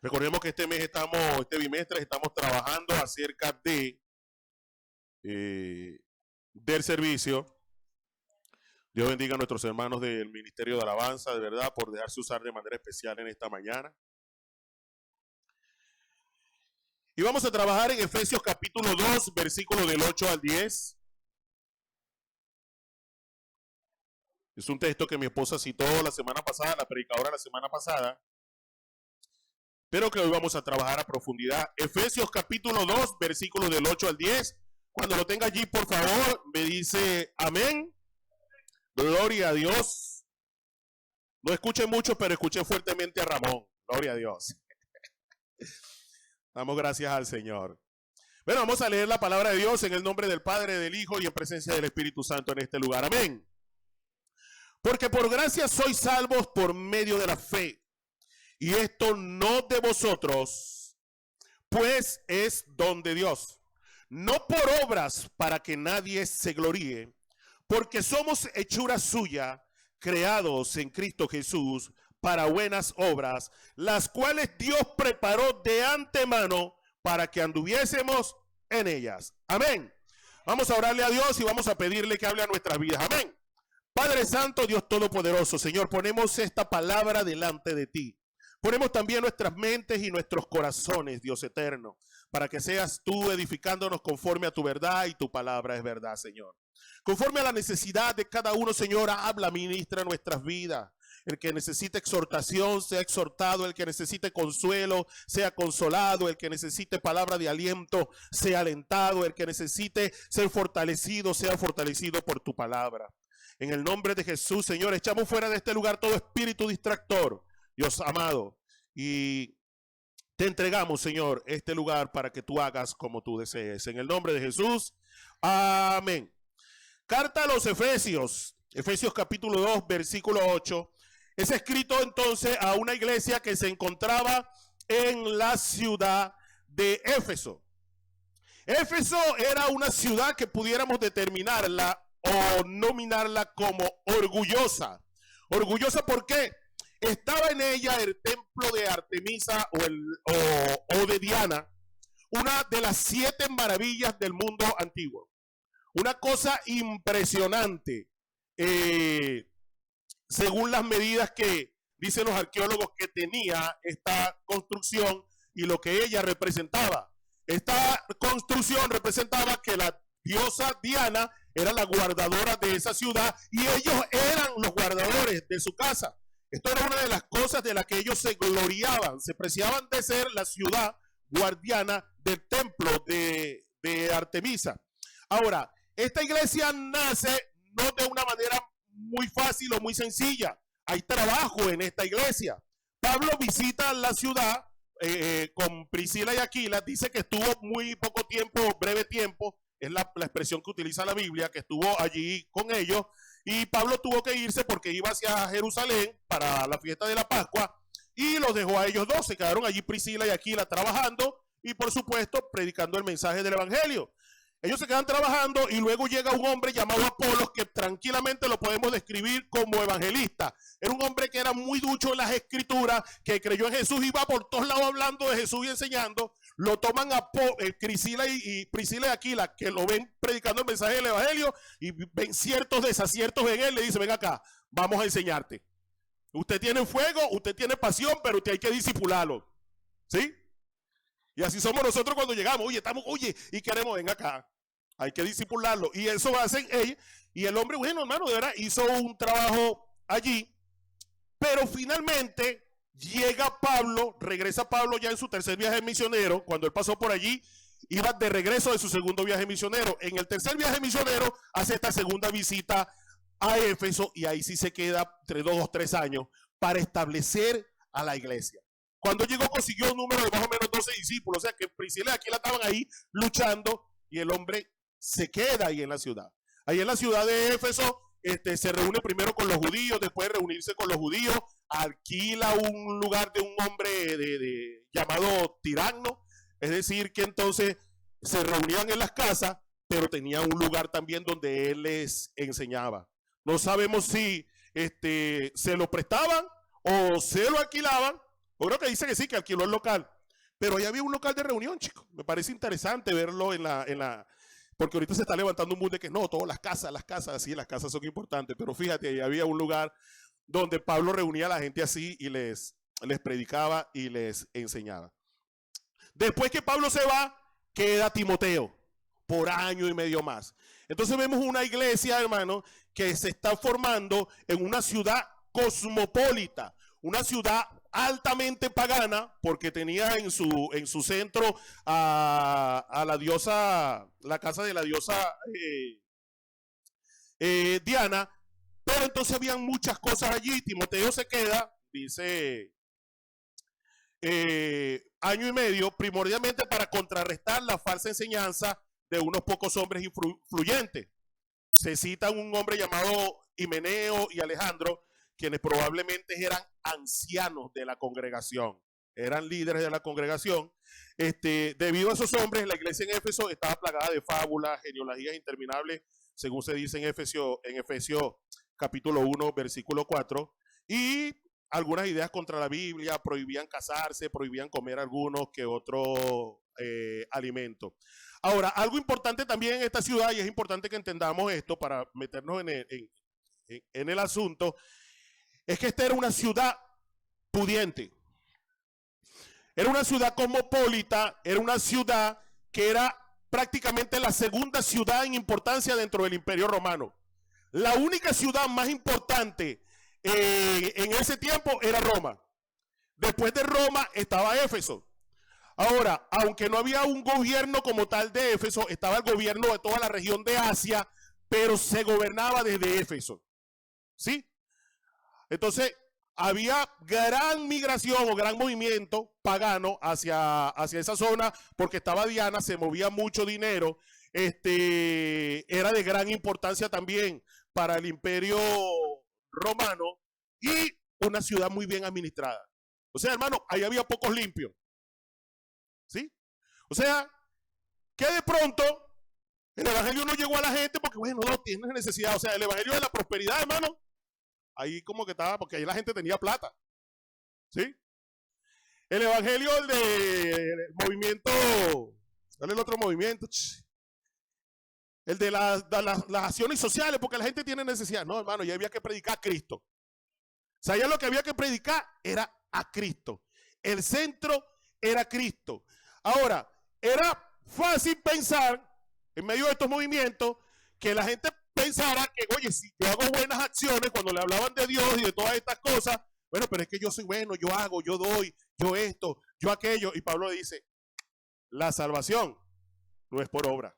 Recordemos que este bimestre estamos trabajando acerca del servicio. Dios bendiga a nuestros hermanos del Ministerio de Alabanza, de verdad, por dejarse usar de manera especial en esta mañana. Y vamos a trabajar en Efesios capítulo 2, versículos del 8 al 10. Es un texto que mi esposa citó la semana pasada, la predicadora la semana pasada, pero que hoy vamos a trabajar a profundidad. Efesios capítulo 2, versículos del 8 al 10. Cuando lo tenga allí, por favor, me dice amén. Gloria a Dios. No escuché mucho, pero escuché fuertemente a Ramón. Gloria a Dios. Damos gracias al Señor. Bueno, vamos a leer la palabra de Dios en el nombre del Padre, del Hijo y en presencia del Espíritu Santo en este lugar. Amén. Porque por gracia sois salvos por medio de la fe. Y esto no de vosotros, pues es don de Dios. No por obras para que nadie se gloríe, porque somos hechura suya, creados en Cristo Jesús para buenas obras, las cuales Dios preparó de antemano para que anduviésemos en ellas. Amén. Vamos a orarle a Dios y vamos a pedirle que hable a nuestras vidas. Amén. Padre Santo, Dios Todopoderoso, Señor, ponemos esta palabra delante de ti. Ponemos también nuestras mentes y nuestros corazones, Dios eterno, para que seas tú edificándonos conforme a tu verdad, y tu palabra es verdad, Señor. Conforme a la necesidad de cada uno, Señor, habla, ministra nuestras vidas. El que necesite exhortación sea exhortado, el que necesite consuelo sea consolado, el que necesite palabra de aliento sea alentado, el que necesite ser fortalecido sea fortalecido por tu palabra. En el nombre de Jesús, Señor, echamos fuera de este lugar todo espíritu distractor, Dios amado, y te entregamos, Señor, este lugar para que tú hagas como tú desees. En el nombre de Jesús, amén. Carta a los Efesios, Efesios capítulo 2, versículo 8. Es escrito entonces a una iglesia que se encontraba en la ciudad de Éfeso. Éfeso era una ciudad que pudiéramos determinarla o nominarla como orgullosa. Orgullosa, ¿por qué? Estaba en ella el templo de Artemisa o de Diana, una de las 7 maravillas del mundo antiguo. Una cosa impresionante, según las medidas que dicen los arqueólogos que tenía esta construcción y lo que ella representaba. Esta construcción representaba que la diosa Diana era la guardadora de esa ciudad y ellos eran los guardadores de su casa. Esto era una de las cosas de las que ellos se gloriaban, se preciaban de ser la ciudad guardiana del templo de Artemisa. Ahora, esta iglesia nace no de una manera muy fácil o muy sencilla. Hay trabajo en esta iglesia. Pablo visita la ciudad con Priscila y Aquila. Dice que estuvo muy poco tiempo, breve tiempo. Es la expresión que utiliza la Biblia, que estuvo allí con ellos. Y Pablo tuvo que irse porque iba hacia Jerusalén para la fiesta de la Pascua. Y los dejó a ellos dos. Se quedaron allí Priscila y Aquila trabajando y, por supuesto, predicando el mensaje del evangelio. Ellos se quedan trabajando y luego llega un hombre llamado Apolos, que tranquilamente lo podemos describir como evangelista. Era un hombre que era muy ducho en las escrituras, que creyó en Jesús, iba por todos lados hablando de Jesús y enseñando. Lo toman a Priscila y Aquila, que lo ven predicando el mensaje del evangelio y ven ciertos desaciertos en él. Le dicen: ven acá, vamos a enseñarte. Usted tiene fuego, usted tiene pasión, pero usted hay que disipularlo. ¿Sí? Y así somos nosotros cuando llegamos. Y queremos, ven acá. Hay que disipularlo. Y eso hacen ellos. Y el hombre, bueno, hermano, de verdad, hizo un trabajo allí. Pero finalmente llega Pablo, regresa Pablo ya en su tercer viaje misionero. Cuando él pasó por allí, iba de regreso de su segundo viaje misionero. En el tercer viaje misionero hace esta segunda visita a Éfeso. Y ahí sí se queda entre 2 o 3 años para establecer a la iglesia. Cuando llegó, consiguió un número de más o menos 12 discípulos. O sea que Priscila y Aquila estaban ahí luchando. Y el hombre se queda ahí en la ciudad. Ahí en la ciudad de Éfeso se reúne primero con los judíos, después de reunirse con los judíos, alquila un lugar de un hombre llamado Tirano. Es decir, que entonces se reunían en las casas, pero tenían un lugar también donde él les enseñaba. No sabemos si se lo prestaban o se lo alquilaban, Uno que dice que sí, que alquiló el local. Pero ahí había un local de reunión, chicos. Me parece interesante verlo porque ahorita se está levantando un boom de que no, todas las casas, sí, las casas son importantes. Pero fíjate, ahí había un lugar donde Pablo reunía a la gente así y les predicaba y les enseñaba. Después que Pablo se va, queda Timoteo por año y medio más. Entonces vemos una iglesia, hermano, que se está formando en una ciudad cosmopolita, una ciudad altamente pagana, porque tenía en su centro a la diosa, la casa de la diosa Diana, pero entonces habían muchas cosas allí. Timoteo se queda, dice, año y medio, primordialmente para contrarrestar la falsa enseñanza de unos pocos hombres influyentes. Se cita un hombre llamado Himeneo y Alejandro, quienes probablemente eran ancianos de la congregación, eran líderes de la congregación. Debido a esos hombres, la iglesia en Éfeso estaba plagada de fábulas, genealogías interminables, según se dice en Efesios capítulo 1, versículo 4, y algunas ideas contra la Biblia, prohibían casarse, prohibían comer algunos que otros alimentos. Ahora, algo importante también en esta ciudad, y es importante que entendamos esto para meternos en el asunto, es que esta era una ciudad pudiente. Era una ciudad cosmopolita, era una ciudad que era prácticamente la segunda ciudad en importancia dentro del Imperio Romano. La única ciudad más importante en ese tiempo era Roma. Después de Roma estaba Éfeso. Ahora, aunque no había un gobierno como tal de Éfeso, estaba el gobierno de toda la región de Asia, pero se gobernaba desde Éfeso. ¿Sí? Entonces, había gran migración o gran movimiento pagano hacia esa zona, porque estaba Diana, se movía mucho dinero, era de gran importancia también para el Imperio Romano y una ciudad muy bien administrada. O sea, hermano, ahí había pocos limpios. ¿Sí? O sea, que de pronto el evangelio no llegó a la gente porque, bueno, no tienes necesidad. O sea, el evangelio de la prosperidad, hermano, ahí como que estaba, porque ahí la gente tenía plata. ¿Sí? El evangelio del movimiento, ¿cuál es el otro movimiento? El de las acciones sociales, porque la gente tiene necesidad. No, hermano, ya había que predicar a Cristo. O sea, ya lo que había que predicar era a Cristo. El centro era Cristo. Ahora, era fácil pensar, en medio de estos movimientos, que la gente pensara que, oye, si yo hago buenas acciones, cuando le hablaban de Dios y de todas estas cosas, bueno, pero es que yo soy bueno, yo hago, yo doy, yo esto, yo aquello. Y Pablo dice, la salvación no es por obra.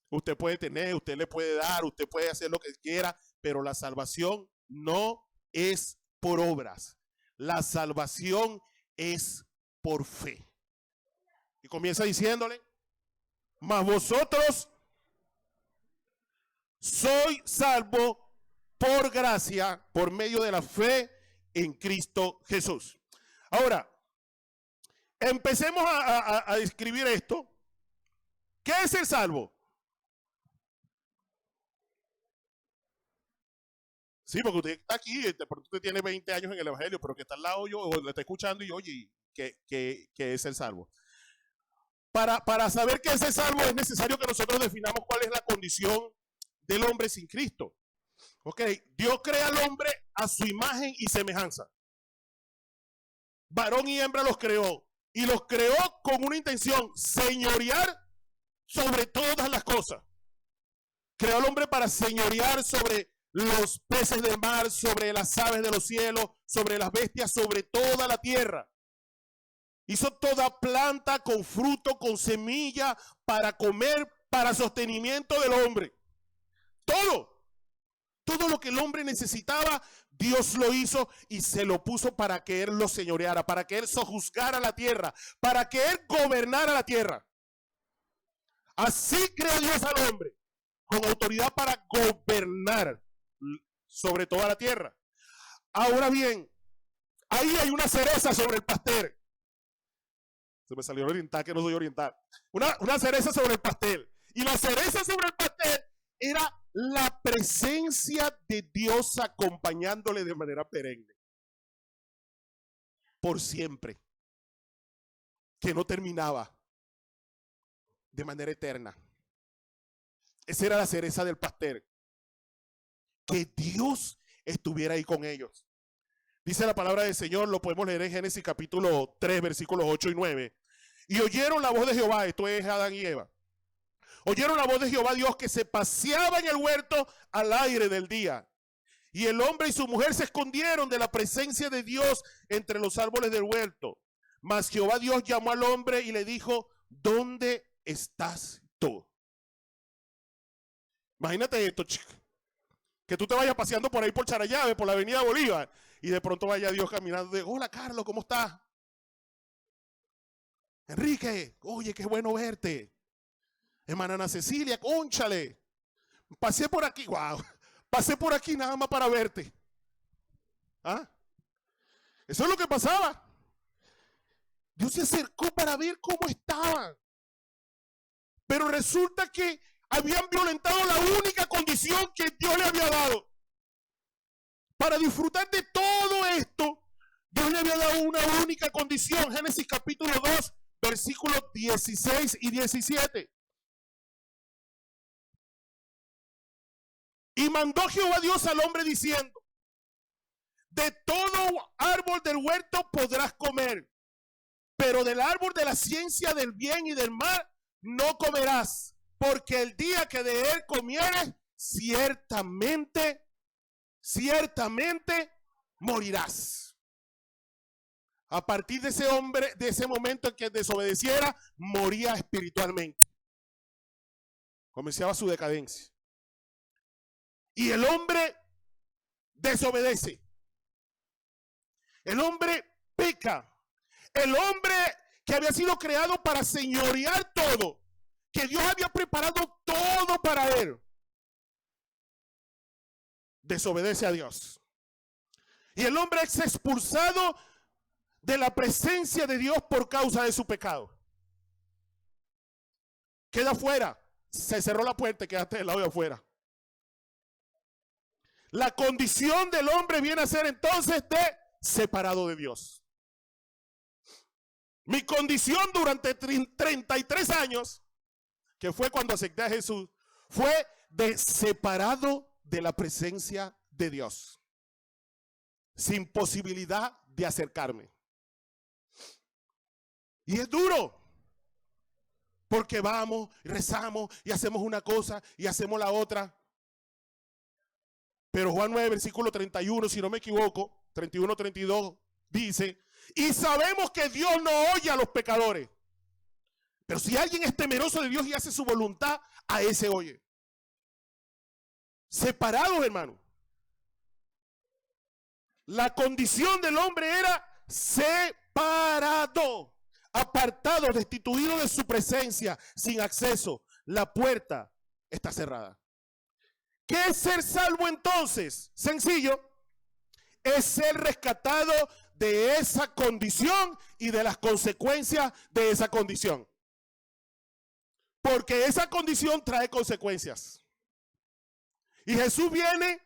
Usted puede tener, usted le puede dar, usted puede hacer lo que quiera, pero la salvación no es por obras. La salvación es por fe. Y comienza diciéndole, mas vosotros sois salvos por gracia, por medio de la fe en Cristo Jesús. Ahora, empecemos a describir esto. ¿Qué es el salvo? Sí, porque usted está aquí, usted tiene 20 años en el evangelio, pero que está al lado yo, o le está escuchando y oye, ¿qué es el salvo? Para saber qué es el salvo es necesario que nosotros definamos cuál es la condición del hombre sin Cristo. Ok, Dios crea al hombre a su imagen y semejanza. Varón y hembra los creó. Y los creó con una intención, señorear sobre todas las cosas. Creó al hombre para señorear sobre los peces del mar, sobre las aves de los cielos, sobre las bestias, sobre toda la tierra. Hizo toda planta con fruto, con semilla, para comer, para sostenimiento del hombre. Todo lo que el hombre necesitaba, Dios lo hizo y se lo puso para que Él lo señoreara, para que Él sojuzgara la tierra, para que Él gobernara la tierra. Así creó Dios al hombre, con autoridad para gobernar sobre toda la tierra. Ahora bien, ahí hay una cereza sobre el pastel. Se me salió oriental, que no soy oriental. Una cereza sobre el pastel. Y la cereza sobre el pastel era la presencia de Dios acompañándole de manera perenne. por siempre, que no terminaba, de manera eterna. Esa era la cereza del pastel, que Dios estuviera ahí con ellos. Dice la palabra del Señor, lo podemos leer en Génesis capítulo 3, versículos 8 y 9. Y oyeron la voz de Jehová, esto es Adán y Eva. Oyeron la voz de Jehová Dios que se paseaba en el huerto al aire del día. Y el hombre y su mujer se escondieron de la presencia de Dios entre los árboles del huerto. Mas Jehová Dios llamó al hombre y le dijo, ¿dónde estás tú? Imagínate esto, chico. Que tú te vayas paseando por ahí por Charallave, por la avenida Bolívar, y de pronto vaya Dios caminando de, hola Carlos, ¿cómo estás? Enrique, oye, qué bueno verte. Hermana Ana Cecilia, cónchale. Pasé por aquí, wow. Pasé por aquí nada más para verte. ¿Ah? Eso es lo que pasaba. Dios se acercó para ver cómo estaban. Pero resulta que habían violentado la única condición que Dios le había dado. Para disfrutar de todo esto, Dios le había dado una única condición. Génesis capítulo 2, versículos 16 y 17. Y mandó Jehová Dios al hombre diciendo, de todo árbol del huerto podrás comer, pero del árbol de la ciencia del bien y del mal no comerás, porque el día que de él comieres, ciertamente morirás. A partir de ese hombre, de ese momento en que desobedeciera, moría espiritualmente. Comenzaba su decadencia. Y el hombre desobedece. El hombre peca. El hombre que había sido creado para señorear todo, que Dios había preparado todo para él, desobedece a Dios. Y el hombre es expulsado de la presencia de Dios por causa de su pecado. Queda afuera. Se cerró la puerta y quedaste del lado de afuera. La condición del hombre viene a ser entonces de separado de Dios. Mi condición durante 33 años, que fue cuando acepté a Jesús, fue de separado de la presencia de Dios, sin posibilidad de acercarme. Y es duro, porque vamos, rezamos y hacemos una cosa y hacemos la otra. Pero Juan 9, versículo 31, si no me equivoco, 31, 32, dice, y sabemos que Dios no oye a los pecadores. Pero si alguien es temeroso de Dios y hace su voluntad, a ese oye. Separados, hermano. La condición del hombre era separado, apartado, destituido de su presencia, sin acceso. La puerta está cerrada. ¿Qué es ser salvo entonces? Sencillo, es ser rescatado de esa condición y de las consecuencias de esa condición. Porque esa condición trae consecuencias. Y Jesús viene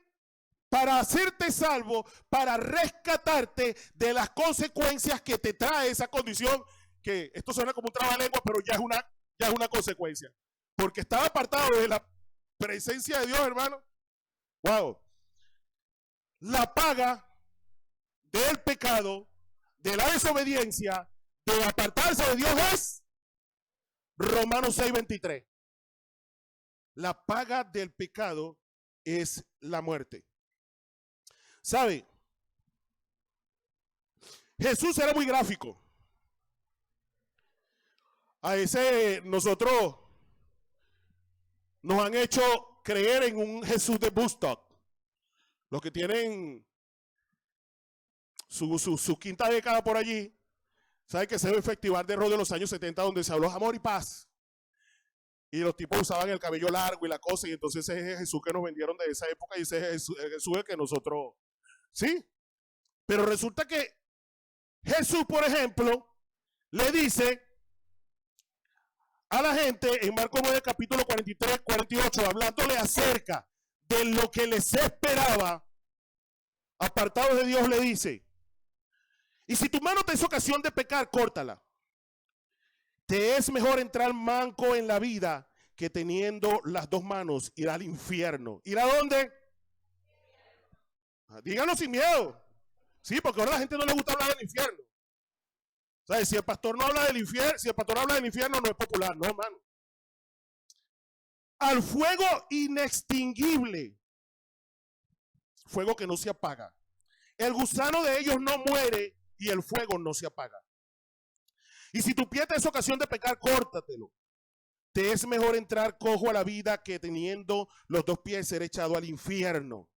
para hacerte salvo, para rescatarte de las consecuencias que te trae esa condición, que esto suena como un trabalengua, pero ya es una consecuencia. Porque estaba apartado de la presencia de Dios, hermano. Wow. La paga del pecado, de la desobediencia, de apartarse de Dios es Romanos 6:23. La paga del pecado es la muerte. ¿Sabe? Jesús era muy gráfico. A ese nosotros nos han hecho creer en un Jesús de Woodstock. Los que tienen su quinta década por allí, saben que ese es el festival de rock de los años 70 donde se habló amor y paz. Y los tipos usaban el cabello largo y la cosa, y entonces ese es el Jesús que nos vendieron de esa época y ese es el Jesús que nosotros, ¿sí? Pero resulta que Jesús, por ejemplo, le dice a la gente en Marcos 9, capítulo 43, 48, hablándole acerca de lo que les esperaba, apartados de Dios, le dice, Y si tu mano te es ocasión de pecar, córtala. Te es mejor entrar manco en la vida que teniendo las dos manos ir al infierno. ¿Ir a dónde? Díganlo sin miedo. Sí, porque ahora a la gente no le gusta hablar del infierno. ¿Sabes? Si el pastor no habla del infierno, si el pastor habla del infierno, no es popular, no, hermano. Al fuego inextinguible, fuego que no se apaga. El gusano de ellos no muere y el fuego no se apaga. Y si tu pie te es ocasión de pecar, córtatelo. Te es mejor entrar cojo a la vida que teniendo los dos pies ser echado al infierno.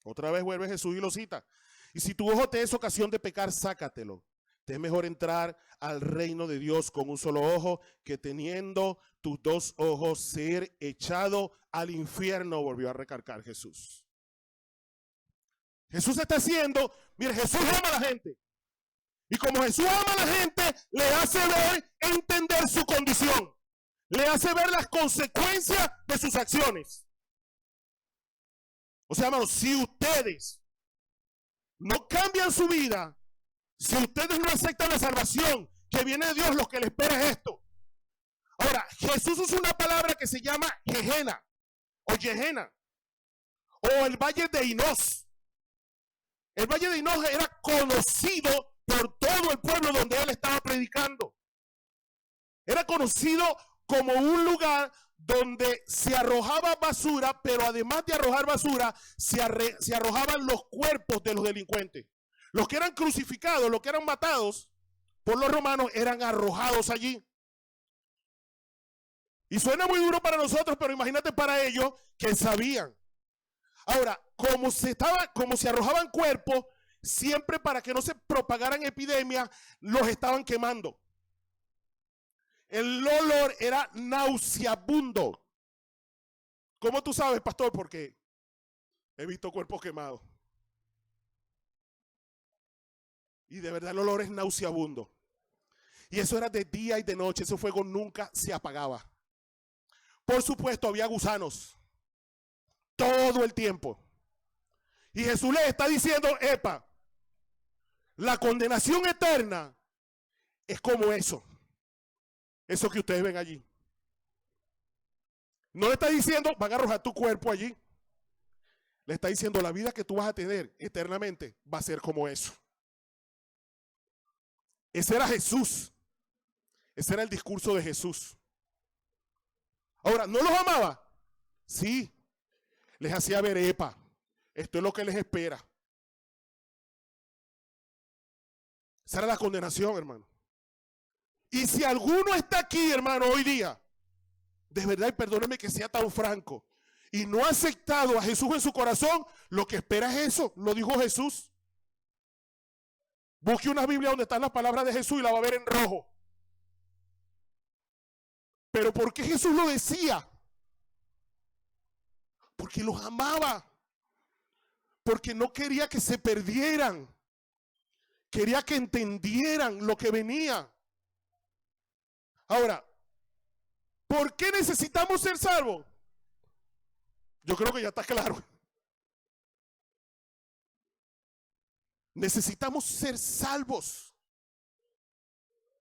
Otra vez vuelve Jesús y lo cita. Y si tu ojo te es ocasión de pecar, sácatelo. Te es mejor entrar al reino de Dios con un solo ojo que teniendo tus dos ojos ser echado al infierno, volvió a recalcar Jesús. Jesús está haciendo, mire, Jesús ama a la gente. Y como Jesús ama a la gente, le hace ver, entender su condición. Le hace ver las consecuencias de sus acciones. O sea, hermanos, si ustedes no cambian su vida, si ustedes no aceptan la salvación que viene de Dios, lo que les espera es esto. Ahora, Jesús usa una palabra que se llama Gehenna o Gehenna o el Valle de Hinós. El Valle de Hinós era conocido por todo el pueblo donde él estaba predicando. Era conocido como un lugar donde se arrojaba basura, pero además de arrojar basura, se arrojaban los cuerpos de los delincuentes. Los que eran crucificados, los que eran matados por los romanos, eran arrojados allí. Y suena muy duro para nosotros, pero imagínate para ellos que sabían. Ahora, como se arrojaban cuerpos, siempre para que no se propagaran epidemias, los estaban quemando. El olor era nauseabundo. ¿Cómo tú sabes, pastor? Porque he visto cuerpos quemados. Y de verdad el olor es nauseabundo. Y eso era de día y de noche. Ese fuego nunca se apagaba. Por supuesto, había gusanos. Todo el tiempo. Y Jesús les está diciendo, epa, la condenación eterna es como eso. Eso que ustedes ven allí. No le está diciendo, van a arrojar tu cuerpo allí. Le está diciendo, la vida que tú vas a tener eternamente va a ser como eso. Ese era Jesús. Ese era el discurso de Jesús. Ahora, ¿no los amaba? Sí. Les hacía ver, epa, esto es lo que les espera. Esa era la condenación, hermano. Y si alguno está aquí, hermano, hoy día, de verdad, y perdóneme que sea tan franco, y no ha aceptado a Jesús en su corazón, lo que espera es eso, lo dijo Jesús. Busque una Biblia donde están las palabras de Jesús y la va a ver en rojo. Pero ¿por qué Jesús lo decía? Porque los amaba. Porque no quería que se perdieran. Quería que entendieran lo que venía. Ahora, ¿por qué necesitamos ser salvos? Yo creo que ya está claro. Necesitamos ser salvos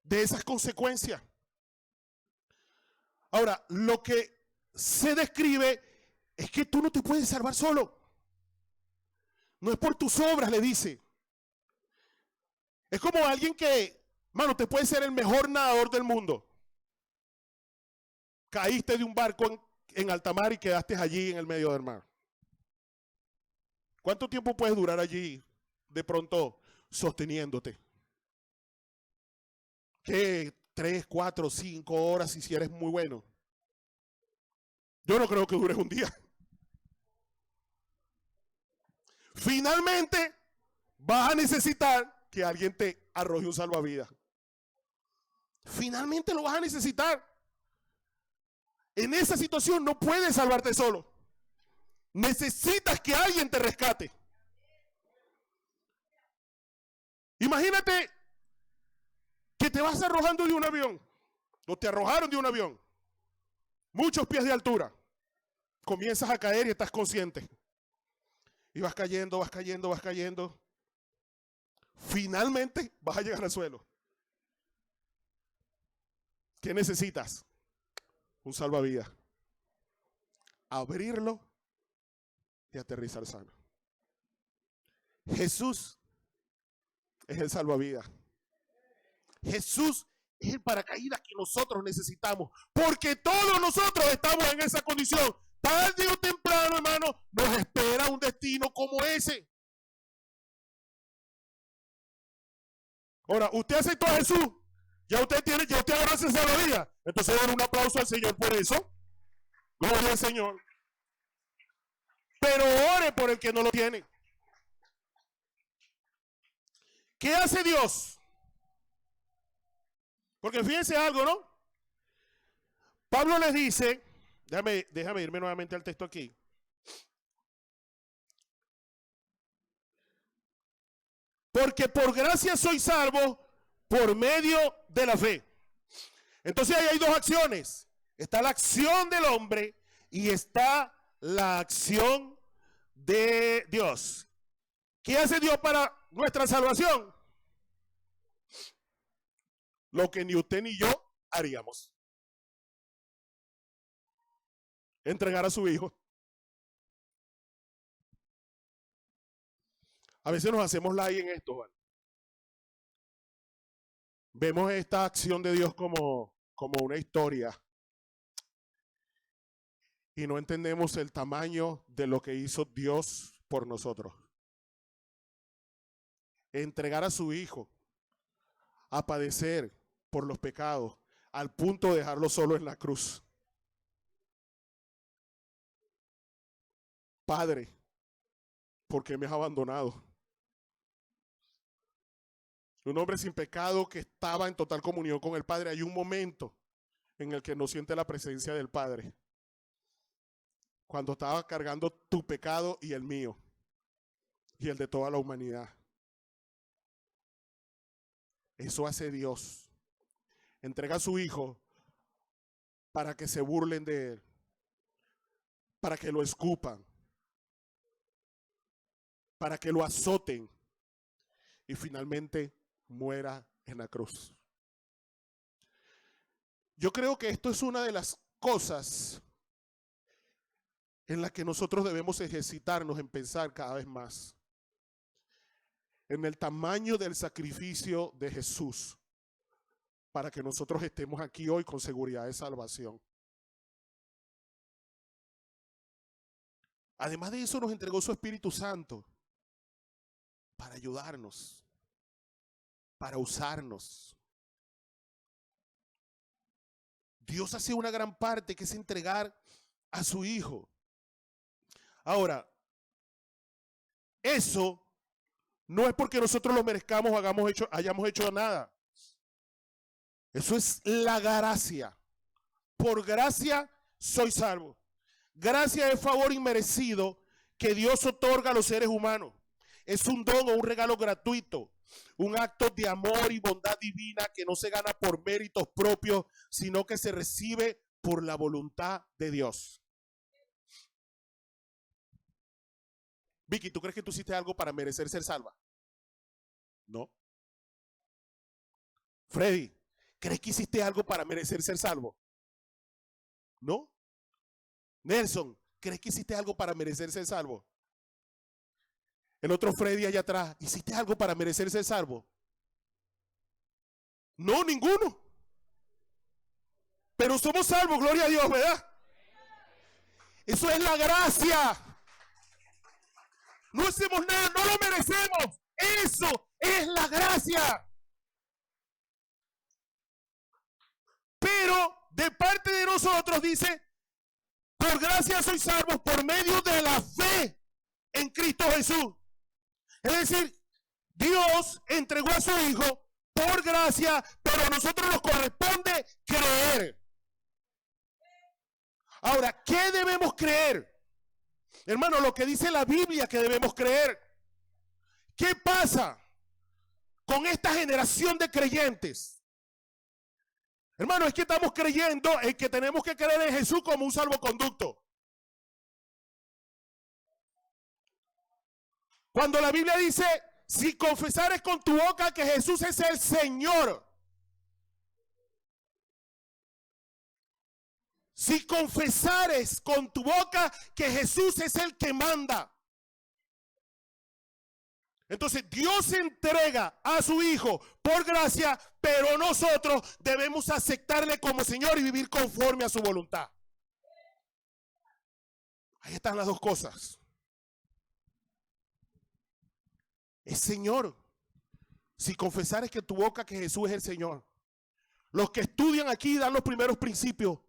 de esas consecuencias. Ahora, lo que se describe es que tú no te puedes salvar solo. No es por tus obras, le dice. Es como alguien que, mano, te puede ser el mejor nadador del mundo. Caíste de un barco en alta mar y quedaste allí en el medio del mar. ¿Cuánto tiempo puedes durar allí de pronto sosteniéndote? ¿Qué? 3, 4, 5 horas si eres muy bueno. Yo no creo que dures un día. Finalmente vas a necesitar que alguien te arroje un salvavidas. Finalmente lo vas a necesitar. En esa situación no puedes salvarte solo. Necesitas que alguien te rescate. Imagínate que te vas arrojando de un avión, o te arrojaron de un avión, muchos pies de altura. Comienzas a caer y estás consciente. Y vas cayendo, vas cayendo, vas cayendo. finalmente vas a llegar al suelo. ¿Qué necesitas? Un salvavidas. Abrirlo y aterrizar sano. Jesús es el salvavidas. Jesús es el paracaídas que nosotros necesitamos, porque todos nosotros estamos en esa condición. Tarde o temprano, hermano, nos espera un destino como ese. Ahora, usted aceptó a Jesús, ya usted agarró ese salvavidas. Entonces, den un aplauso al Señor por eso. Gloria al Señor. Pero ore por el que no lo tiene. ¿Qué hace Dios? Porque fíjense algo, ¿no? Pablo les dice, déjame irme nuevamente al texto aquí. Porque por gracia soy salvo por medio de la fe. Entonces ahí hay dos acciones. Está la acción del hombre y está la acción de Dios. ¿Qué hace Dios para nuestra salvación? Lo que ni usted ni yo haríamos. Entregar a su hijo. A veces nos hacemos like en esto, ¿vale? Vemos esta acción de Dios como una historia y no entendemos el tamaño de lo que hizo Dios por nosotros. Entregar a su hijo a padecer por los pecados al punto de dejarlo solo en la cruz. Padre, ¿por qué me has abandonado? Un hombre sin pecado que estaba en total comunión con el Padre. Hay un momento en el que no siente la presencia del Padre. Cuando estaba cargando tu pecado y el mío. Y el de toda la humanidad. Eso hace Dios. Entrega a su hijo para que se burlen de él. Para que lo escupan. Para que lo azoten. Y finalmente muera en la cruz. Yo creo que esto es una de las cosas en las que nosotros debemos ejercitarnos en pensar cada vez más. En el tamaño del sacrificio de Jesús para que nosotros estemos aquí hoy con seguridad de salvación. Además de eso nos entregó su Espíritu Santo para ayudarnos. Para usarnos. Dios hace una gran parte que es entregar a su hijo. Ahora, eso no es porque nosotros lo merezcamos o hayamos hecho nada. Eso es la gracia. Por gracia soy salvo. Gracia es favor inmerecido que Dios otorga a los seres humanos. Es un don o un regalo gratuito. Un acto de amor y bondad divina que no se gana por méritos propios, sino que se recibe por la voluntad de Dios. Vicky, ¿tú crees que tú hiciste algo para merecer ser salva? No. Freddy, ¿crees que hiciste algo para merecer ser salvo? No. Nelson, ¿crees que hiciste algo para merecer ser salvo? El otro Freddy allá atrás, ¿hiciste algo para merecer ser salvo? No, ninguno. Pero somos salvos, gloria a Dios, ¿verdad? Eso es la gracia. No hacemos nada, no lo merecemos. Eso es la gracia. Pero de parte de nosotros dice, por gracia sois salvos por medio de la fe en Cristo Jesús. Es decir, Dios entregó a su hijo por gracia, pero a nosotros nos corresponde creer. Ahora, ¿qué debemos creer? Hermano, lo que dice la Biblia que debemos creer. ¿Qué pasa con esta generación de creyentes? Hermano, es que estamos creyendo en que tenemos que creer en Jesús como un salvoconducto. Cuando la Biblia dice, Si confesares con tu boca que Jesús es el Señor. Si confesares con tu boca que Jesús es el que manda. Entonces Dios entrega a su Hijo por gracia, pero nosotros debemos aceptarle como Señor y vivir conforme a su voluntad. Ahí están las dos cosas. Es Señor. Si confesares que tu boca que Jesús es el Señor. Los que estudian aquí dan los primeros principios.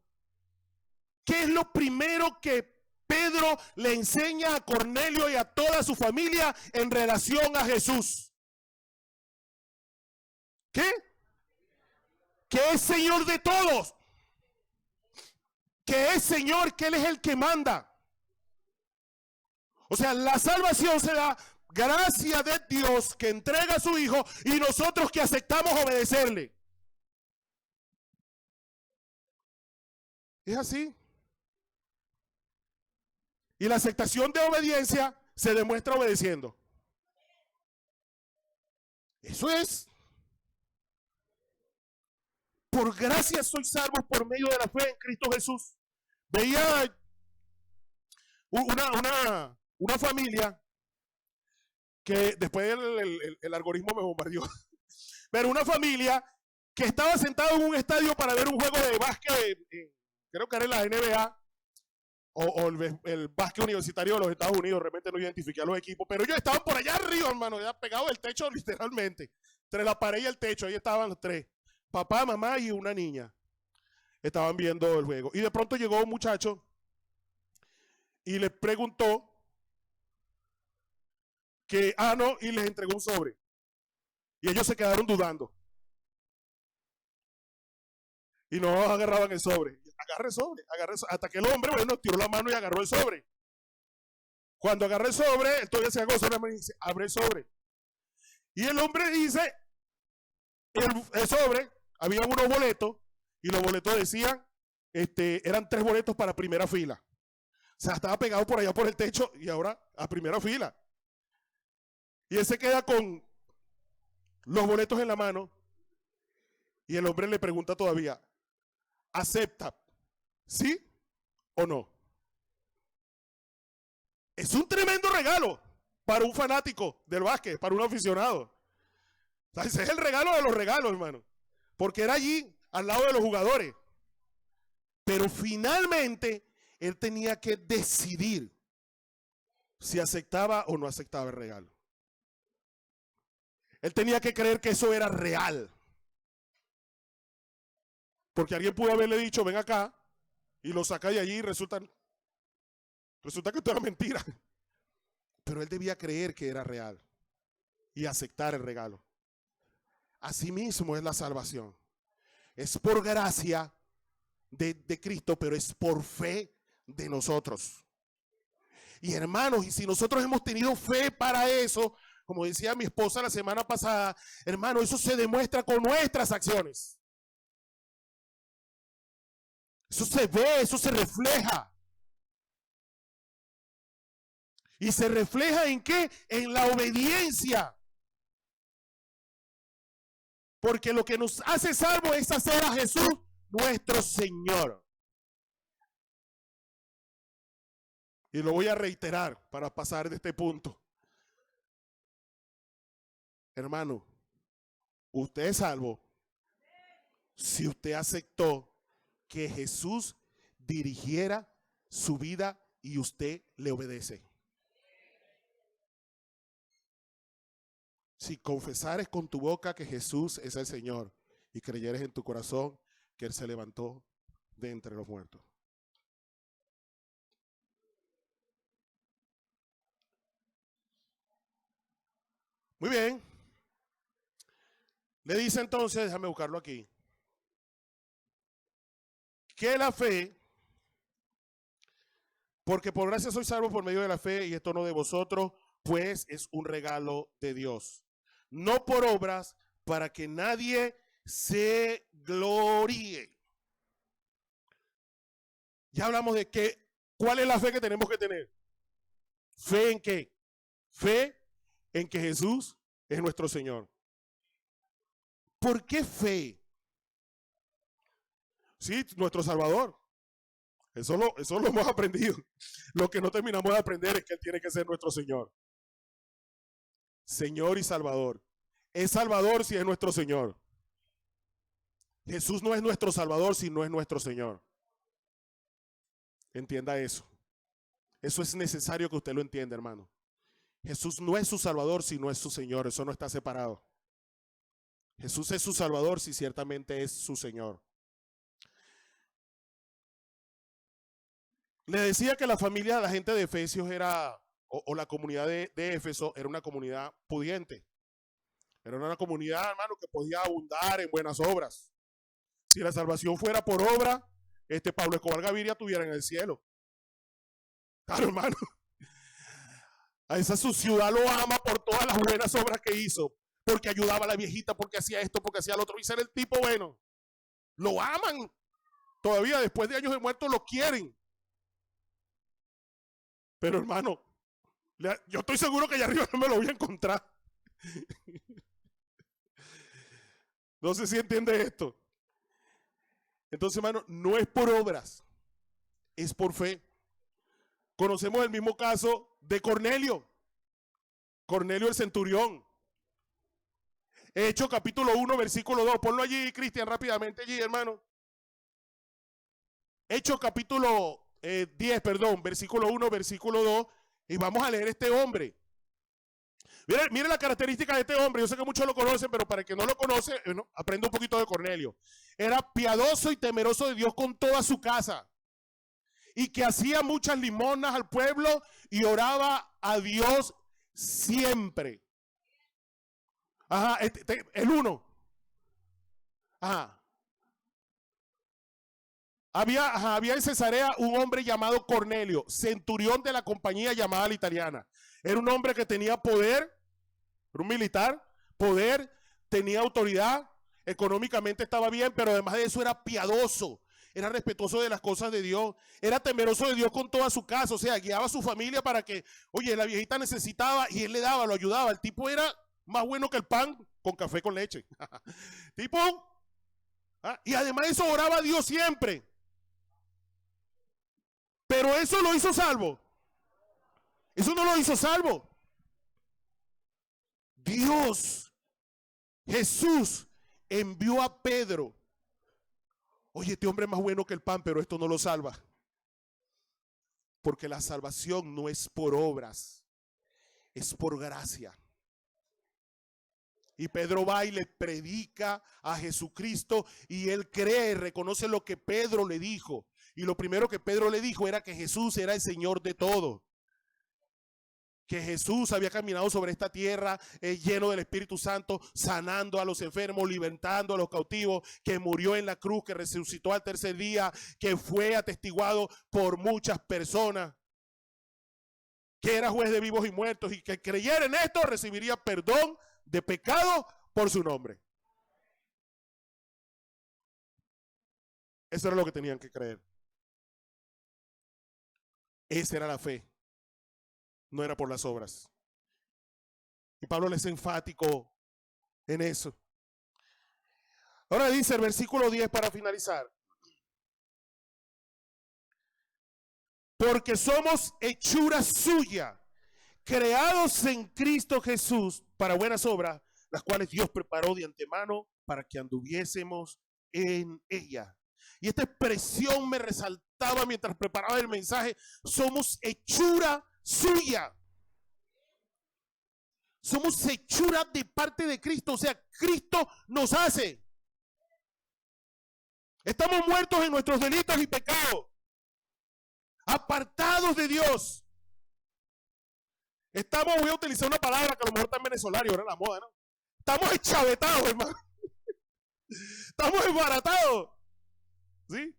¿Qué es lo primero que Pedro le enseña a Cornelio y a toda su familia en relación a Jesús? ¿Qué? Que es Señor de todos. Que es Señor, que Él es el que manda. O sea, la salvación se da gracia de Dios que entrega a su Hijo y nosotros que aceptamos obedecerle. Es así. Y la aceptación de obediencia se demuestra obedeciendo. Eso es. Por gracia sois salvos por medio de la fe en Cristo Jesús. Veía una familia que después el algoritmo me bombardeó. Pero una familia que estaba sentado en un estadio para ver un juego de básquet, creo que era en la NBA, o el básquet universitario de los Estados Unidos. Realmente no identifiqué a los equipos, pero ellos estaban por allá arriba, hermano, ya pegados al techo literalmente, entre la pared y el techo. Ahí estaban los tres, papá, mamá y una niña, estaban viendo el juego. Y de pronto llegó un muchacho y les preguntó que, no, y les entregó un sobre. Y ellos se quedaron dudando. Y no agarraban el sobre. Agarra el sobre, hasta que el hombre, bueno, tiró la mano y agarró el sobre. Cuando agarró el sobre, entonces se agarró el sobre y dice, abre el sobre. Y el hombre dice, el sobre, había unos boletos, y los boletos decían, eran 3 boletos para primera fila. O sea, estaba pegado por allá por el techo, y ahora a primera fila. Y él se queda con los boletos en la mano, y el hombre le pregunta todavía, ¿acepta? ¿Sí o no? Es un tremendo regalo para un fanático del básquet, para un aficionado. O sea, ese es el regalo de los regalos, hermano. Porque era allí, al lado de los jugadores. Pero finalmente, él tenía que decidir si aceptaba o no aceptaba el regalo. Él tenía que creer que eso era real. Porque alguien pudo haberle dicho, ven acá, y lo saca de allí y resulta que esto era mentira. Pero él debía creer que era real y aceptar el regalo. Asimismo es la salvación. Es por gracia de Cristo, pero es por fe de nosotros. Y hermanos, y si nosotros hemos tenido fe para eso, como decía mi esposa la semana pasada, hermano, eso se demuestra con nuestras acciones. Eso se ve, eso se refleja. ¿Y se refleja en qué? En la obediencia. Porque lo que nos hace salvos es hacer a Jesús nuestro Señor. Y lo voy a reiterar para pasar de este punto. Hermano, usted es salvo si usted aceptó que Jesús dirigiera su vida y usted le obedece. Si confesares con tu boca que Jesús es el Señor y creyeres en tu corazón que Él se levantó de entre los muertos. Muy bien. Le dice entonces, déjame buscarlo aquí, que la fe, porque por gracia sois salvos por medio de la fe, y esto no de vosotros, pues es un regalo de Dios. No por obras, para que nadie se gloríe. Ya hablamos de que, ¿cuál es la fe que tenemos que tener? ¿Fe en qué? Fe en que Jesús es nuestro Señor. ¿Por qué fe? Sí, nuestro Salvador. Eso lo hemos aprendido. Lo que no terminamos de aprender es que Él tiene que ser nuestro Señor. Señor y Salvador. Es Salvador si es nuestro Señor. Jesús no es nuestro Salvador si no es nuestro Señor. Entienda eso. Eso es necesario que usted lo entienda, hermano. Jesús no es su Salvador si no es su Señor. Eso no está separado. Jesús es su Salvador si ciertamente es su Señor. Le decía que la familia de la gente de Efesios era, o la comunidad de Éfeso era una comunidad pudiente. Era una comunidad, hermano, que podía abundar en buenas obras. Si la salvación fuera por obra, Pablo Escobar Gaviria estuviera en el cielo. Claro, hermano. A esa su ciudad lo ama por todas las buenas obras que hizo. Porque ayudaba a la viejita, porque hacía esto, porque hacía lo otro. Y ser el tipo bueno. Lo aman. Todavía después de años de muerto lo quieren. Pero hermano, yo estoy seguro que allá arriba no me lo voy a encontrar. No sé si entiende esto. Entonces, hermano, no es por obras, es por fe. Conocemos el mismo caso de Cornelio. Cornelio el centurión. Hechos capítulo 1, versículo 2. Ponlo allí, Cristian, rápidamente allí, hermano. Hechos capítulo 10, versículo 1, versículo 2. Y vamos a leer este hombre. Mire la característica de este hombre. Yo sé que muchos lo conocen, pero para el que no lo conoce, aprenda un poquito de Cornelio. Era piadoso y temeroso de Dios con toda su casa. Y que hacía muchas limosnas al pueblo y oraba a Dios siempre. Ajá, el 1. Ajá. Había en Cesarea un hombre llamado Cornelio, centurión de la compañía llamada la italiana. Era un hombre que tenía poder, era un militar, poder, tenía autoridad, económicamente estaba bien, pero además de eso era piadoso, era respetuoso de las cosas de Dios, era temeroso de Dios con toda su casa, o sea, guiaba a su familia para que, oye, la viejita necesitaba y él le daba, lo ayudaba. El tipo era más bueno que el pan con café con leche. Tipo, y además de eso oraba a Dios siempre. Pero eso lo hizo salvo. Eso no lo hizo salvo. Dios, Jesús, envió a Pedro. Oye, este hombre es más bueno que el pan, pero esto no lo salva. Porque la salvación no es por obras, es por gracia. Y Pedro va y le predica a Jesucristo y él cree, reconoce lo que Pedro le dijo. Y lo primero que Pedro le dijo era que Jesús era el Señor de todo. Que Jesús había caminado sobre esta tierra lleno del Espíritu Santo, sanando a los enfermos, libertando a los cautivos, que murió en la cruz, que resucitó al tercer día, que fue atestiguado por muchas personas, que era juez de vivos y muertos y que creyera en esto recibiría perdón de pecado por su nombre. Eso era lo que tenían que creer. Esa era la fe. No era por las obras. Y Pablo les es enfático en eso. Ahora dice el versículo 10 para finalizar. Porque somos hechura suya, creados en Cristo Jesús para buenas obras, las cuales Dios preparó de antemano para que anduviésemos en ella. Y esta expresión me resaltaba mientras preparaba el mensaje. Somos hechura suya. Somos hechura de parte de Cristo. O sea, Cristo nos hace. Estamos muertos en nuestros delitos y pecados. Apartados de Dios. Estamos, voy a utilizar una palabra que a lo mejor está en venezolano, ahora la moda, ¿no? Estamos enchavetados, hermano. Estamos embaratados. ¿Sí?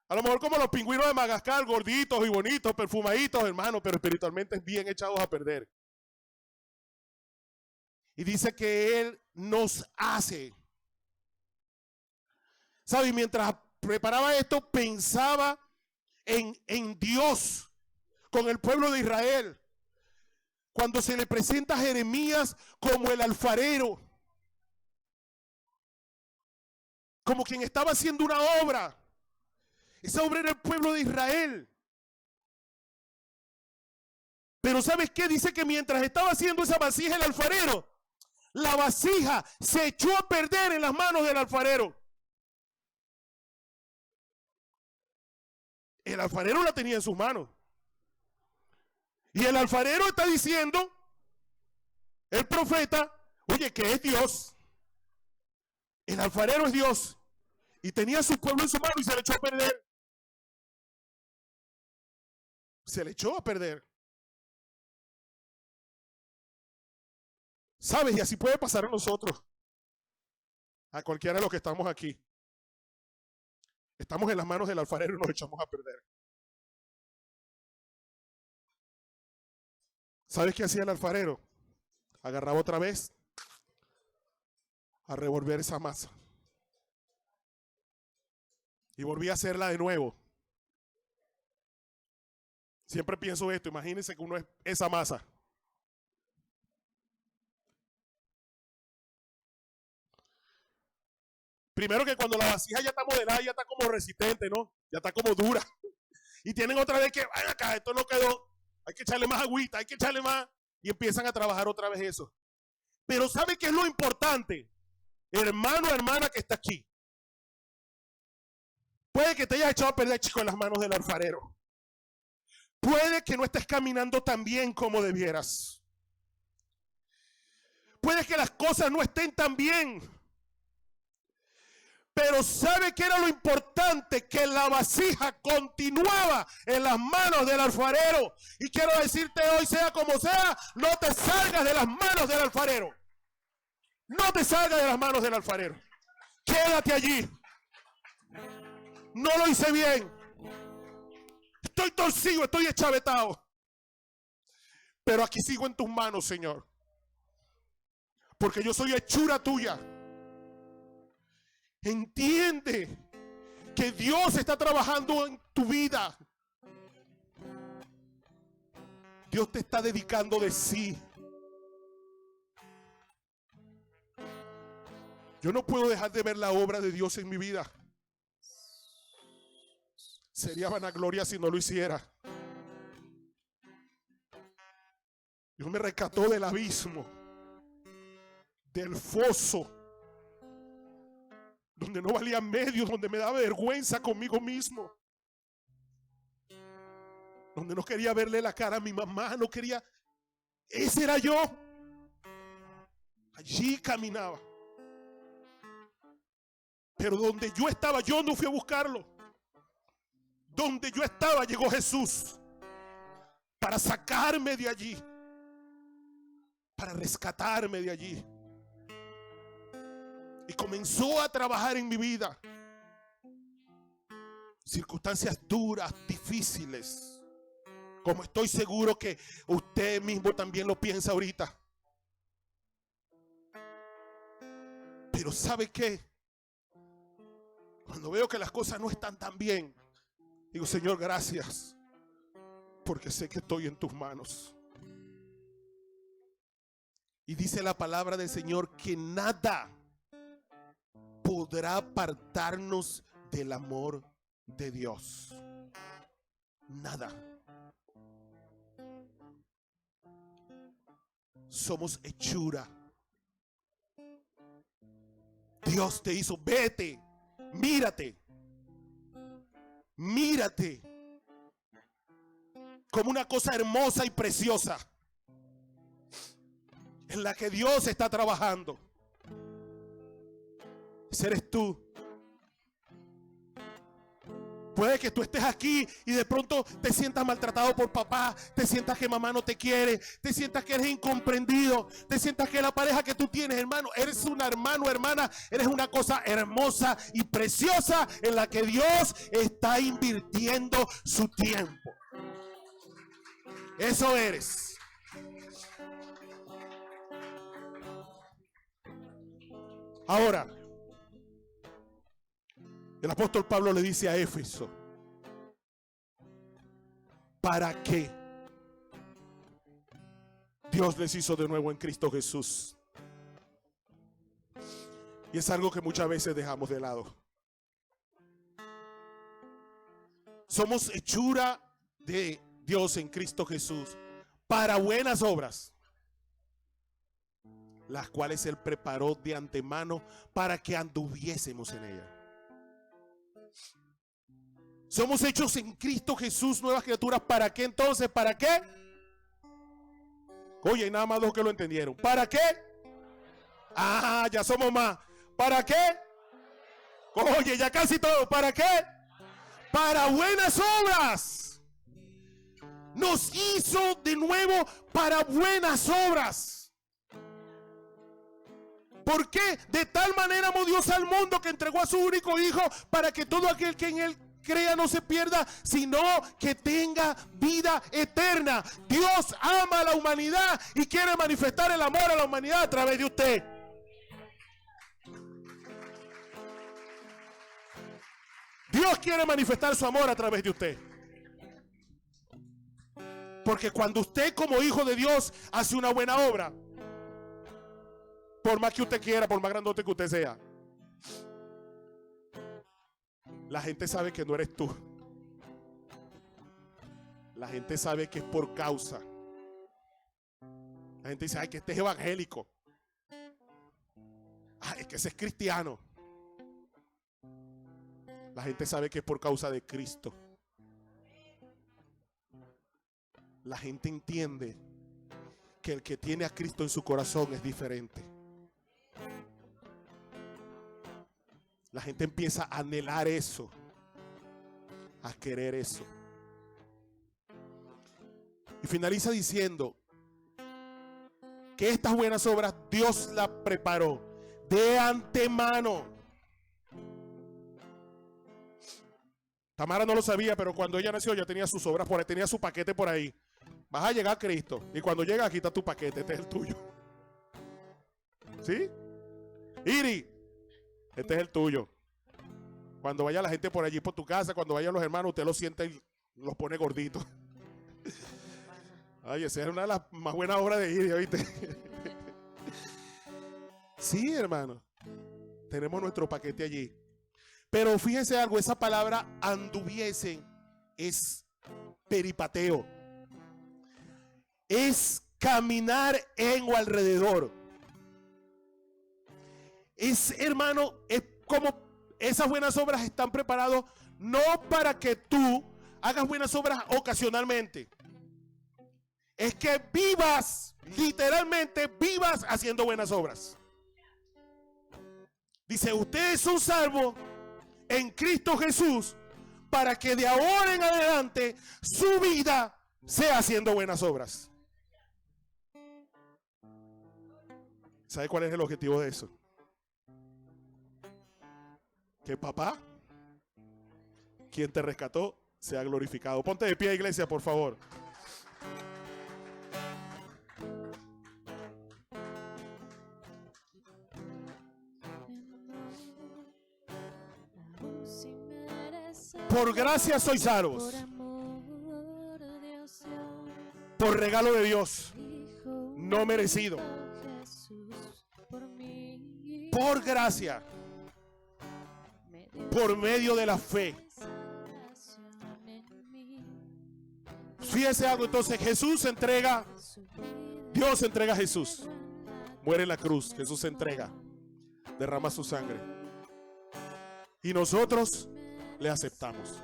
A lo mejor como los pingüinos de Madagascar, gorditos y bonitos, perfumaditos, hermano, pero espiritualmente bien echados a perder. Y dice que Él nos hace. ¿Sabe? Y mientras preparaba esto, pensaba en Dios con el pueblo de Israel. cuando se le presenta a Jeremías como el alfarero, como quien estaba haciendo una obra. Esa obra era el pueblo de Israel. Pero ¿sabes qué? Dice que mientras estaba haciendo esa vasija el alfarero, la vasija se echó a perder en las manos del alfarero. El alfarero la tenía en sus manos. Y el alfarero está diciendo, el profeta, oye, que es Dios. El alfarero es Dios. Y tenía a su pueblo en su mano y se le echó a perder. Se le echó a perder. ¿Sabes? Y así puede pasar a nosotros. A cualquiera de los que estamos aquí. Estamos en las manos del alfarero y nos echamos a perder. ¿Sabes qué hacía el alfarero? Agarraba otra vez a revolver esa masa. Y volvía a hacerla de nuevo. Siempre pienso esto, imagínense que uno es esa masa. Primero que cuando la vasija ya está modelada, ya está como resistente, ¿no? Ya está como dura. Y tienen otra vez que, ay, acá, esto no quedó. Hay que echarle más agüita, hay que echarle más. Y empiezan a trabajar otra vez eso. Pero ¿sabe qué es lo importante? Hermano, hermana que está aquí. Puede que te hayas echado a perder, chico, en las manos del alfarero. Puede que no estés caminando tan bien como debieras. Puede que las cosas no estén tan bien. Pero ¿sabe qué era lo importante? Que la vasija continuaba en las manos del alfarero. Y quiero decirte hoy, sea como sea, no te salgas de las manos del alfarero. No te salgas de las manos del alfarero. Quédate allí. No lo hice bien. Estoy torcido, estoy eschavetado. Pero aquí sigo en tus manos, Señor. Porque yo soy hechura tuya. Entiende que Dios está trabajando en tu vida. Dios te está dedicando de sí. Yo no puedo dejar de ver la obra de Dios en mi vida. Sería vanagloria si no lo hiciera. Dios me rescató del abismo, del foso, donde no valía medio, donde me daba vergüenza conmigo mismo, donde no quería verle la cara a mi mamá, no quería. Ese era yo. Allí caminaba. Pero donde yo estaba, yo no fui a buscarlo. Donde yo estaba, llegó Jesús para sacarme de allí, para rescatarme de allí. Y comenzó a trabajar en mi vida. Circunstancias duras, difíciles, como estoy seguro que usted mismo también lo piensa ahorita. Pero ¿sabe qué? Cuando veo que las cosas no están tan bien, digo, Señor, gracias, porque sé que estoy en tus manos. Y dice la palabra del Señor que nada podrá apartarnos del amor de Dios. Nada. Somos hechura. Dios te hizo, vete, mírate. Mírate como una cosa hermosa y preciosa en la que Dios está trabajando. Ese eres tú. Puede que tú estés aquí y de pronto te sientas maltratado por papá, te sientas que mamá no te quiere, te sientas que eres incomprendido, te sientas que la pareja que tú tienes, hermano, eres un hermano, hermana, eres una cosa hermosa y preciosa en la que Dios está invirtiendo su tiempo. Eso eres. Ahora, el apóstol Pablo le dice a Éfeso, ¿para qué? Dios les hizo de nuevo en Cristo Jesús. Y es algo que muchas veces dejamos de lado. Somos hechura de Dios en Cristo Jesús para buenas obras, las cuales Él preparó de antemano para que anduviésemos en ellas. Somos hechos en Cristo Jesús, nuevas criaturas. ¿Para qué entonces? ¿Para qué? Oye, hay nada más dos que lo entendieron. ¿Para qué? Ah, ya somos más. ¿Para qué? Oye, ya casi todo. ¿Para qué? Para buenas obras. Nos hizo de nuevo para buenas obras. ¿Por qué? De tal manera amó Dios al mundo que entregó a su único Hijo para que todo aquel que en Él crea no se pierda, sino que tenga vida eterna. Dios ama a la humanidad y quiere manifestar el amor a la humanidad a través de usted. Dios quiere manifestar su amor a través de usted. Porque cuando usted como hijo de Dios hace una buena obra, por más que usted quiera, por más grandote que usted sea, la gente sabe que no eres tú. La gente sabe que es por causa. La gente dice, ay, que este es evangélico. Ay, es que ese es cristiano. La gente sabe que es por causa de Cristo. La gente entiende que el que tiene a Cristo en su corazón es diferente. La gente empieza a anhelar eso, a querer eso. Y finaliza diciendo que estas buenas obras Dios las preparó de antemano. Tamara no lo sabía, pero cuando ella nació ya tenía sus obras por ahí, tenía su paquete por ahí. Vas a llegar a Cristo y cuando llega aquí está tu paquete, este es el tuyo. ¿Sí? Iri, este es el tuyo. Cuando vaya la gente por allí por tu casa, cuando vayan los hermanos, usted los siente y los pone gorditos. Ay, esa es una de las más buenas obras de Iri, ¿viste? Sí, hermano. Tenemos nuestro paquete allí. Pero fíjense algo, esa palabra anduviesen es peripateo. Es caminar en o alrededor. Es, hermano, es como esas buenas obras están preparadas no para que tú hagas buenas obras ocasionalmente. Es que vivas, literalmente vivas haciendo buenas obras. Dice, ustedes son salvos en Cristo Jesús para que de ahora en adelante su vida sea haciendo buenas obras. ¿Sabe cuál es el objetivo de eso? Que papá, quien te rescató, sea glorificado. Ponte de pie, iglesia, por favor. Por gracia sois salvos. Por regalo de Dios, no merecido. Por gracia, por medio de la fe. Fíjese algo, entonces Jesús se entrega, Dios se entrega a Jesús, muere en la cruz, Jesús se entrega, derrama su sangre y nosotros le aceptamos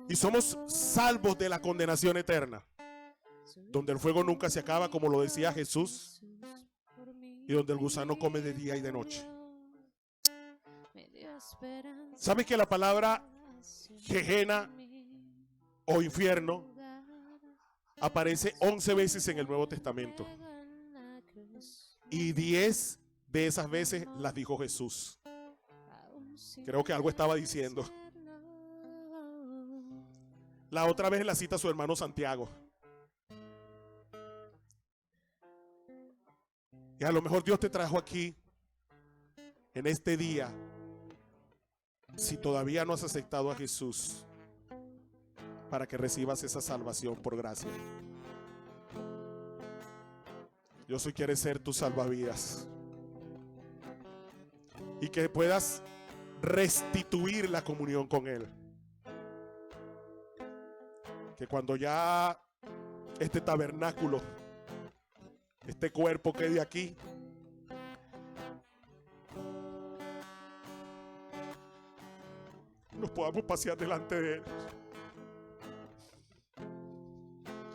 y somos salvos de la condenación eterna, donde el fuego nunca se acaba, como lo decía Jesús, y donde el gusano come de día y de noche. ¿Sabes que la palabra Gehenna o infierno aparece 11 veces en el Nuevo Testamento? Y 10 de esas veces las dijo Jesús. Creo que algo estaba diciendo. La otra vez la cita su hermano Santiago. Y a lo mejor Dios te trajo aquí en este día. Si todavía no has aceptado a Jesús, para que recibas esa salvación por gracia. Dios hoy quiere ser tu salvavidas. Y que puedas restituir la comunión con Él. Que cuando ya este tabernáculo, este cuerpo quede aquí, nos podamos pasear delante de Él.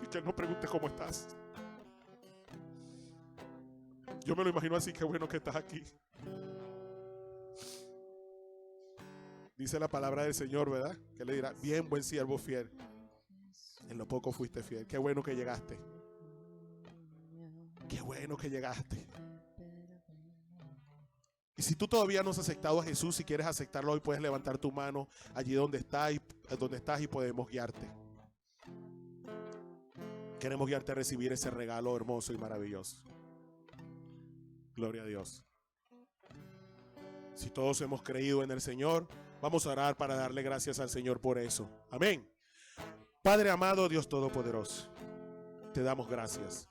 Y que Él nos pregunte cómo estás. Yo me lo imagino así, qué bueno que estás aquí. Dice la palabra del Señor, ¿verdad? Que le dirá, bien, buen siervo fiel. En lo poco fuiste fiel. Qué bueno que llegaste. Qué bueno que llegaste. Y si tú todavía no has aceptado a Jesús, si quieres aceptarlo hoy, puedes levantar tu mano allí donde estás y podemos guiarte. Queremos guiarte a recibir ese regalo hermoso y maravilloso. Gloria a Dios. Si todos hemos creído en el Señor, vamos a orar para darle gracias al Señor por eso. Amén. Padre amado, Dios Todopoderoso, te damos gracias.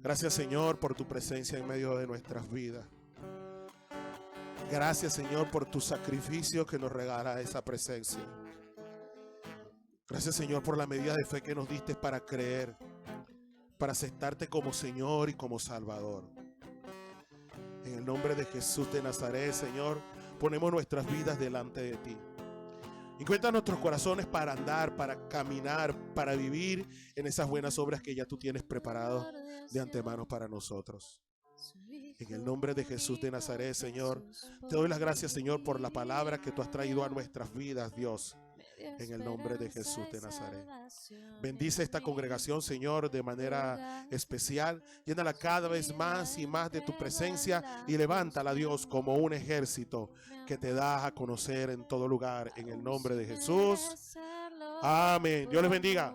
Gracias, Señor, por tu presencia en medio de nuestras vidas. Gracias, Señor, por tu sacrificio que nos regala esa presencia. Gracias, Señor, por la medida de fe que nos diste para creer, para aceptarte como Señor y como Salvador. En el nombre de Jesús de Nazaret, Señor, ponemos nuestras vidas delante de ti. Encuentra nuestros corazones para andar, para caminar, para vivir en esas buenas obras que ya tú tienes preparado de antemano para nosotros. En el nombre de Jesús de Nazaret, Señor, te doy las gracias, Señor, por la palabra que tú has traído a nuestras vidas, Dios. En el nombre de Jesús de Nazaret. Bendice esta congregación, Señor, de manera especial. Llénala cada vez más y más de tu presencia y levántala, Dios, como un ejército que te da a conocer en todo lugar. En el nombre de Jesús. Amén. Dios les bendiga.